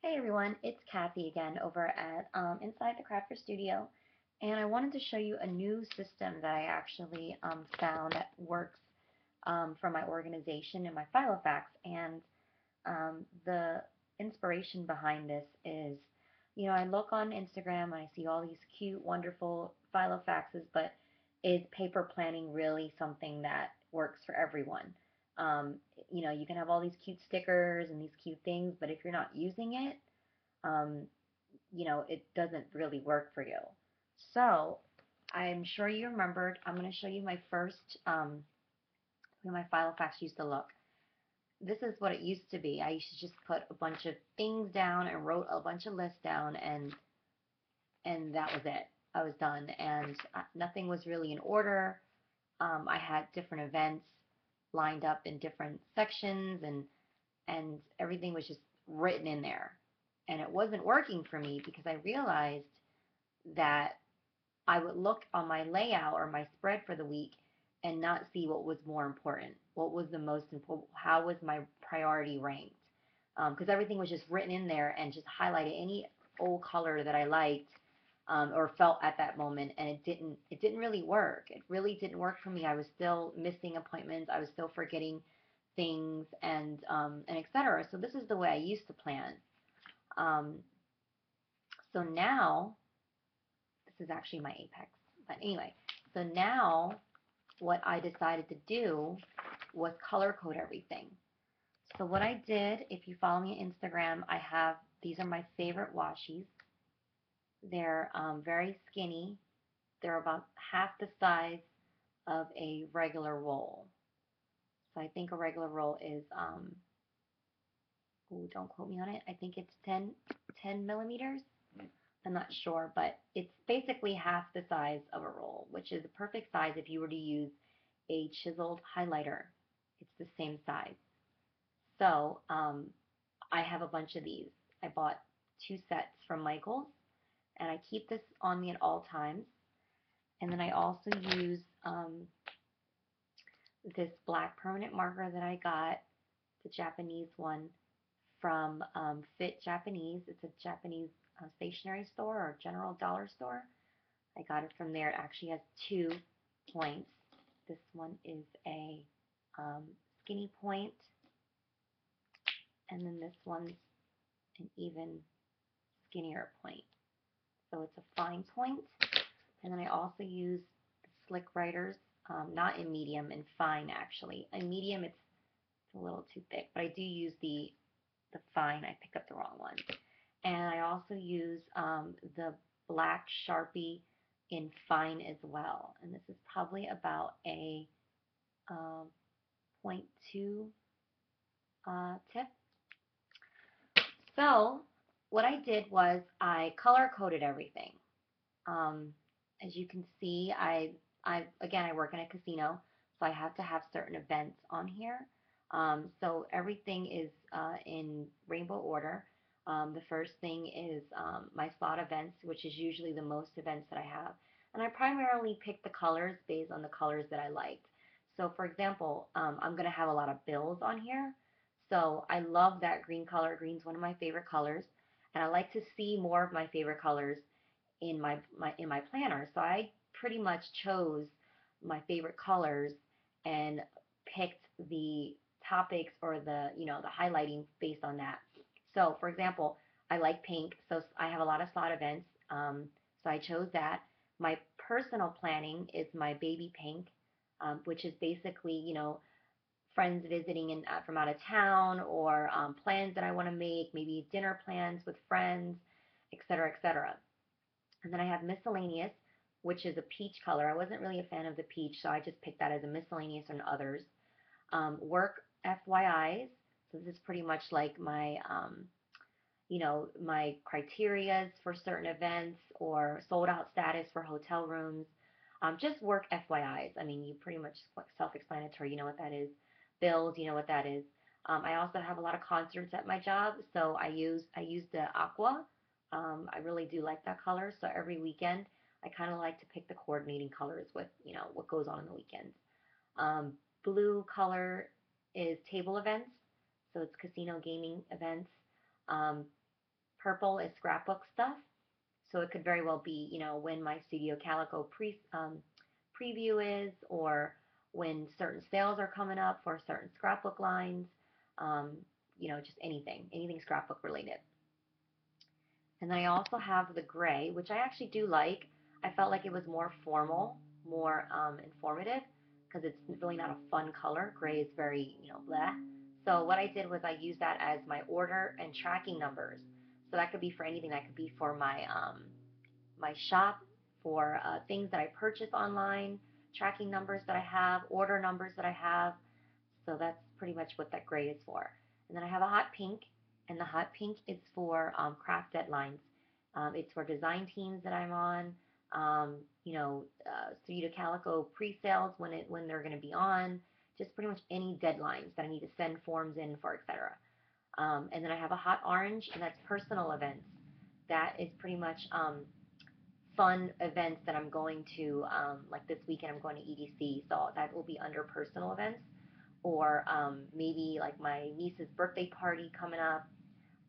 Hey everyone, it's Kathy again over at Inside the Crafter Studio, and I wanted to show you a new system that I actually found that works for my organization and my Filofax. And the inspiration behind this is, I look on Instagram and I see all these cute, wonderful Filofaxes, but is paper planning really something that works for everyone? Um, you can have all these cute stickers and these cute things, but if you're not using it, um, it doesn't really work for you. So I'm sure you remembered. I'm going to show you my first, way my Filofax used to look. This is what it used to be. I used to just put a bunch of things down and wrote a bunch of lists down, and that was it. I was done, and nothing was really in order. I had different events lined up in different sections, and everything was just written in there. And it wasn't working for me because I realized that I would look on my layout or my spread for the week and not see what was more important, what was the most important, how was my priority ranked. Because everything was just written in there and just highlighted any old color that I liked, or felt at that moment, and it didn't really work. It really didn't work for me. I was still missing appointments. I was still forgetting things, and etc. So this is the way I used to plan. Um, so now this is actually my apex. But anyway, so now what I decided to do was color code everything. So what I did, if you follow me on Instagram, these are my favorite washies. They're very skinny. They're about half the size of a regular roll. So I think a regular roll is, ooh, don't quote me on it. I think it's 10 millimeters. I'm not sure, but it's basically half the size of a roll, which is a perfect size if you were to use a chiseled highlighter. It's the same size. So I have a bunch of these. I bought 2 sets from Michaels, and I keep this on me at all times. And then I also use this black permanent marker that I got, the Japanese one from Fit Japanese. It's a Japanese stationery store or general dollar store. I got it from there. It actually has 2 points. This one is a um, skinny point, and then this one's an even skinnier point. So it's a fine point. And then I also use Slick Writers, not in medium, in fine actually. In medium it's a little too thick, but I do use the fine. I picked up the wrong one. And I also use the black Sharpie in fine as well. And this is probably about a zero point 0.2 tip. So what I did was I color coded everything. Um, as you can see, I work in a casino, so I have to have certain events on here. So everything is in rainbow order. The first thing is my slot events, which is usually the most events that I have. And I primarily pick the colors based on the colors that I liked. So for example, I'm going to have a lot of bills on here. So I love that green color. Green's one of my favorite colors. And I like to see more of my favorite colors in my planner. So I pretty much chose my favorite colors and picked the topics or the highlighting based on that. So for example, I like pink, so I have a lot of slot events. So I chose that. My personal planning is my baby pink, which is basically friends visiting from out of town, or plans that I want to make, maybe dinner plans with friends, etc., etc. And then I have miscellaneous, which is a peach color. I wasn't really a fan of the peach, so I just picked that as a miscellaneous and others. Work FYIs. So this is pretty much like my criterias for certain events or sold out status for hotel rooms. Just work FYIs. I mean, you pretty much self-explanatory. You know what that is. Bills, you know what that is. I also have a lot of concerts at my job, so I use the aqua. I really do like that color. So every weekend, I kind of like to pick the coordinating colors with what goes on in the weekends. Um, Blue color is table events, so it's casino gaming events. Um, Purple is scrapbook stuff. So it could very well be, when my Studio Calico preview is, or when certain sales are coming up for certain scrapbook lines, um, just anything scrapbook related. And then I also have the gray, which I actually do like. I felt like it was more formal, more informative, because it's really not a fun color. Gray is very, blah. So what I did was I used that as my order and tracking numbers. So that could be for anything. That could be for my shop, for things that I purchase online, tracking numbers that I have, order numbers that I have. So that's pretty much what that gray is for. And then I have a hot pink, and the hot pink is for craft deadlines. It's for design teams that I'm on. Studio Calico pre-sales when they're going to be on. Just pretty much any deadlines that I need to send forms in for, etc. And then I have a hot orange, and that's personal events. That is pretty much fun events that I'm going to, like this weekend I'm going to EDC, so that will be under personal events. Or maybe like my niece's birthday party coming up.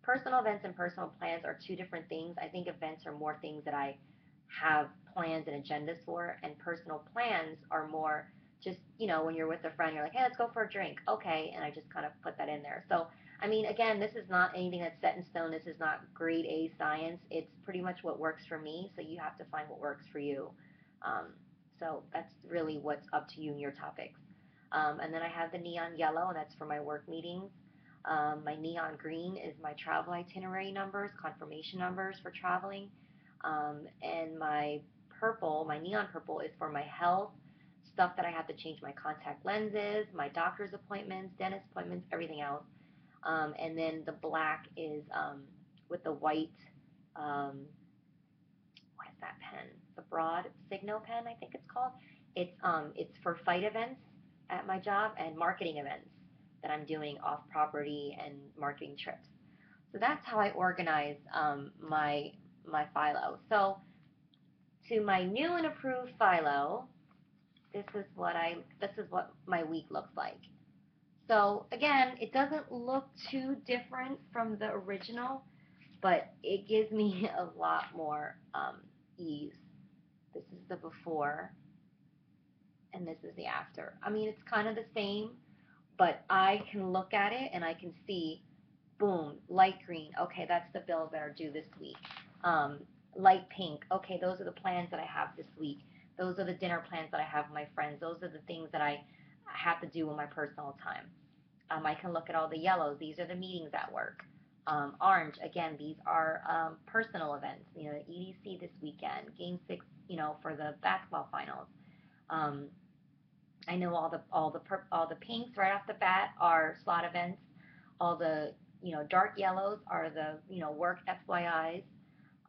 Personal events and personal plans are two different things. I think events are more things that I have plans and agendas for, and personal plans are more just, when you're with a friend, you're like, hey, let's go for a drink. Okay, and I just kind of put that in there. So, I mean, again, this is not anything that's set in stone. This is not grade A science. It's pretty much what works for me, so you have to find what works for you. Um, so that's really what's up to you and your topics. And then I have the neon yellow, and that's for my work meetings. My neon green is my travel itinerary numbers, confirmation numbers for traveling. And my neon purple, is for my health, stuff that I have to change my contact lenses, my doctor's appointments, dentist appointments, everything else. And then the black is with the white, um, what is that pen? The broad signal pen, I think it's called. It's for fight events at my job and marketing events that I'm doing off property and marketing trips. So that's how I organize my Philo. So to my new and approved Philo, this is what my week looks like. So again, it doesn't look too different from the original, but it gives me a lot more ease. This is the before, and this is the after. I mean, it's kind of the same, but I can look at it and I can see, boom, light green. Okay, that's the bills that are due this week. Um, Light pink. Okay, those are the plans that I have this week. Those are the dinner plans that I have with my friends. Those are the things that I have to do in my personal time. I can look at all the yellows. These are the meetings at work. Orange, again, these are personal events. EDC this weekend, Game 6, for the basketball finals. Um, I know all the pinks right off the bat are slot events. All the dark yellows are the work FYIs,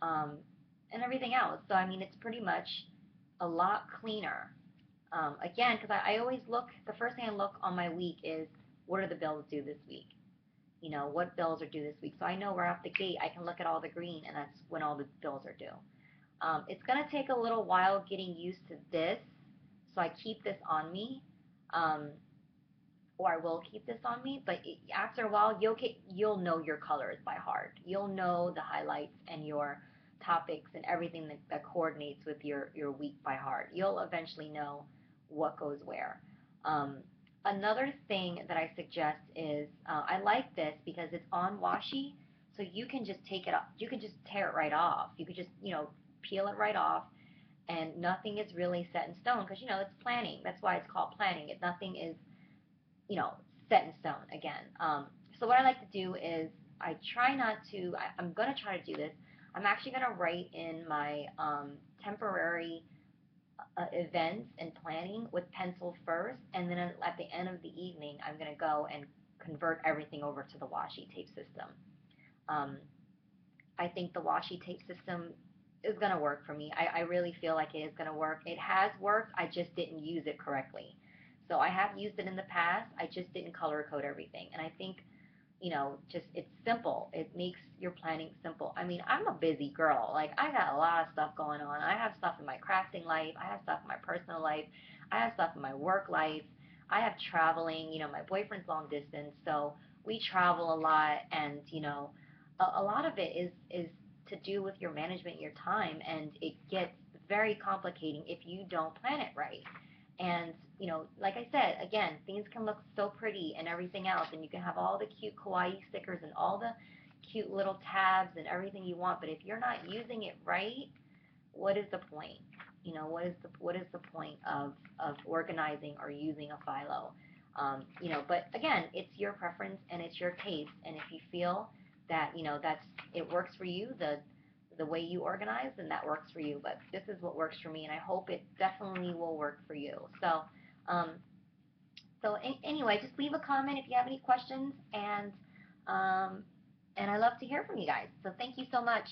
um, and everything else. So I mean, it's pretty much a lot cleaner. Again, because I always look. The first thing I look on my week is what are the bills due this week. What bills are due this week. So I know right off the gate I can look at all the green, and that's when all the bills are due. It's going to take a little while getting used to this, so I keep this on me. Um, or I will keep this on me, but after a while, you'll know your colors by heart. You'll know the highlights and your topics and everything that coordinates with your week by heart. You'll eventually know what goes where. Um, Another thing that I suggest is I like this because it's on washi, so you can just take it off. You can just tear it right off. You could just peel it right off, and nothing is really set in stone because it's planning. That's why it's called planning. Nothing is you know, set in stone again. So what I like to do is I try not to. I'm going to try to do this. I'm actually going to write in my temporary events and planning with pencil first, and then at the end of the evening, I'm going to go and convert everything over to the washi tape system. Um, I think the washi tape system is going to work for me. I really feel like it is going to work. It has worked. I just didn't use it correctly. So I have used it in the past. I just didn't color code everything. And I think, just it's simple. It makes your planning simple. I mean, I'm a busy girl. Like, I got a lot of stuff going on. I have stuff in my crafting life. I have stuff in my personal life. I have stuff in my work life. I have traveling. My boyfriend's long distance. So we travel a lot. And, a lot of it is to do with your management, your time, and it gets very complicating if you don't plan it right. And like I said, again, things can look so pretty and everything else, and you can have all the cute kawaii stickers and all the cute little tabs and everything you want, but if you're not using it right, what is the point? What is the point of organizing or using a Philo? But again, it's your preference and it's your taste, and if you feel that that's it works for you, the way you organize, then that works for you. But this is what works for me, and I hope it definitely will work for you. Um, anyway, just leave a comment if you have any questions, um, and I love to hear from you guys. So thank you so much.